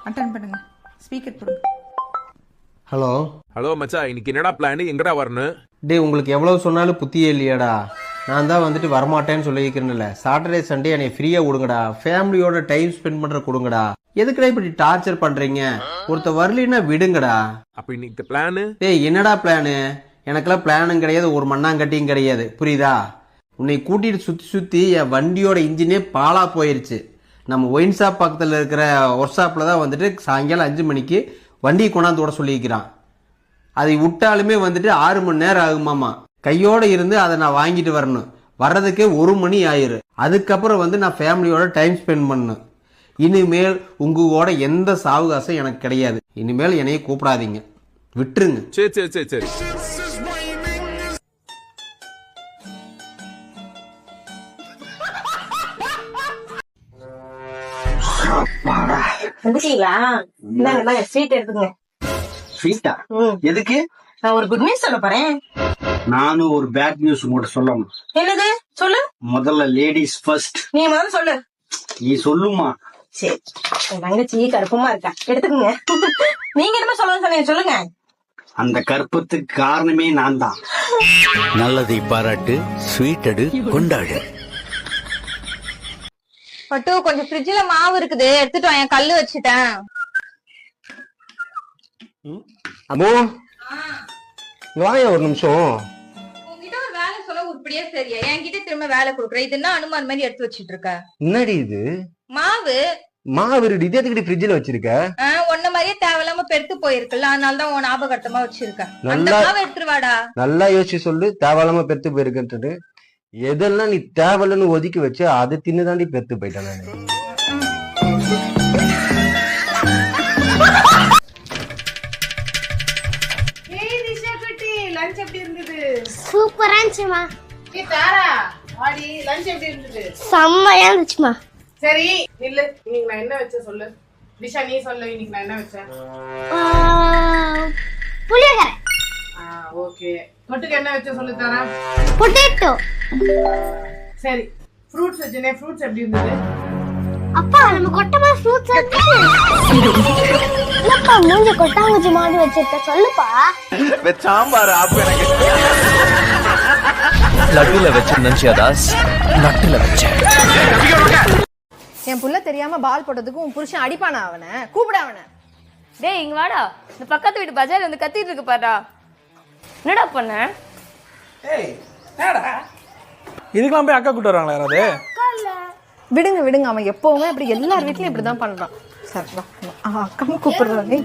Attend பண்ணுங்க. Speaker போடுங்க. Hello hello மச்சான், இன்னைக்கு என்னடா பிளான்? எங்கடா வரணும்? டே, உங்களுக்கு எவ்வளவு சொன்னாலும் புத்தியே இல்லையாடா? நான் தான் வந்துட்டு வரமாட்டேன்னு சொல்லியிருக்கிறேன்ல. சாட்டர்டே சண்டே என்னை ஃப்ரீயா கொடுங்கடா, ஃபேமிலியோட டைம் ஸ்பெண்ட் பண்ற கொடுங்கடா. எதுக்குடா இப்படி டார்ச்சர் பண்றீங்க? ஒருத்த வரலின்னா விடுங்கடா. அப்ப இன்னைக்கு பிளானு? டேய், என்னடா பிளானு? எனக்கெல்லாம் பிளானும் கிடையாது, ஒரு மண்ணாங்கட்டியும் கிடையாது, புரியுதா? உன்னை கூட்டிட்டு சுத்தி சுத்தி என் வண்டியோட இன்ஜினே பாலா போயிருச்சு. நம்ம ஒயின் ஷாப் பக்கத்தில் இருக்கிற ஒர்க் ஷாப்பில் தான் வந்துட்டு சாயங்காலம் 5 மணிக்கு வண்டியை கொண்டாந்து விட சொல்லியிருக்கிறான். அதை விட்டாலுமே வந்துட்டு 6 மணி நேரம் ஆகுமாமா. கையோடு இருந்து அதை நான் வாங்கிட்டு வரணும். வர்றதுக்கே 1 மணி ஆயிரு. அதுக்கப்புறம் வந்து நான் ஃபேமிலியோட டைம் ஸ்பெண்ட் பண்ணணும். இனிமேல் உங்களோட எந்த சாவகாசம் எனக்கு கிடையாது. இனிமேல் என்னைய கூப்பிடாதீங்க, விட்டுருங்க. சரி சரி சரி சரி. வந்துட்டீங்களா? இந்தாங்க ஸ்வீட் எடுத்துங்க. ஸ்வீட்டா? எதுக்கு? நான் ஒரு குட் நியூஸ் சொல்ல போறேன். நானும் ஒரு பேட் நியூஸ் உங்கள்கிட்ட சொல்லணும். என்னது? சொல்லு. முதல்ல லேடிஸ் ஃபர்ஸ்ட். நீ முதல்ல சொல்லு. நீ சொல்லுமா? சரி, என் தங்கச்சி கருப்பமா இருக்கா, எடுத்துக்கங்க. நீங்க என்ன சொல்லுங்க, சொல்லுங்க. அந்த கற்பத்துக்கு காரணமே நான் தான். நல்லதை பாராட்டு, ஸ்வீட் எடு, கொண்டாடு. பட்டு கொஞ்சம் ஃப்ரிட்ஜ்ல மாவு இருக்குது, எடுத்துட்டு வாங்க, கல்லு வச்சுட்டேன். அம்மோ, இங்க வாங்க ஒரு நிமிஷம். உங்ககிட்ட ஒரு வேலை சொல்ல உருப்படியா சரியா என்கிட்ட திரும்ப வேலை கொடுக்குற. இது என்ன அனுமான் மாதிரி எடுத்து வச்சிட்டு இருக்க? என்னடி இது? மாவு. மாவு இது எதுக்கு ஃப்ரிட்ஜ்ல வச்சிருக்க? ஒன்ன மாதிரியே தேவையில்லாம பெருத்து போயிருக்குல்ல, அதனாலதான் உன் ஞாபகமா வச்சிருக்கேன். அந்த மாவு எடுத்துருவாடா. நல்லா யோசிச்சு சொல்லு. தேவையில்லாம பெருத்து போயிருக்குன்ட்டு எதெல்லாம் நீ தேவையில்லன்னு ஒதுக்கி வச்சு அதை தின்னுதாண்டி பெருத்து போயிட்டேன் நானு. லஞ்ச் எப்படி இருந்தது? சூப்பரா இருந்துச்சுமா. தாரா, வாடி, லஞ்ச் எப்படி இருந்தது? செம்மையா இருந்துச்சுமா. சரி இல்ல, இன்னைக்கு நான் என்ன வச்ச சொல்லு. டிஷா நீ சொல்லு, இன்னைக்கு நான் என்ன வச்சேன்? புளியோதரை. ஓகே. தொட்டுக்கு என்ன வச்ச சொல்லு தாரா. பொட்டேட்டோ. சரி, ஃப்ரூட்ஸ் வச்சனே. ஃப்ரூட்ஸ் எப்படி இருந்தது? அப்பா, நம்ம கொட்டமா ஃப்ரூட்ஸ் என்னப்பா மூஞ்ச கொட்டாங்குச்சி மாதிரி வச்சிருக்க, சொல்லுப்பா. சாம்பார் ஆப்பு எனக்கு. லட்டுல வச்ச நஞ்சியாதாஸ், நட்டுல வச்ச. என் புள்ள தெரியாம பால் போட்டதுக்கு உன் புருஷன் அடிப்பானா? அவனை கூப்பிட. அவனை டேய் இங்க வாடா. இந்த பக்கத்து வீட்டு பஜார் வந்து கத்திட்டு இருக்கு பாடா. என்னடா பண்ண? ஏய் என்னடா இதுக்கெல்லாம் போய் அக்கா கூட்டு வராங்களா யாராவது? விடுங்க. அவன் எப்பவுமே அப்படி எல்லார் வீட்லயும் இப்படிதான் பண்றான். சரி வா, அக்காவும் கூப்பிடுறாங்க.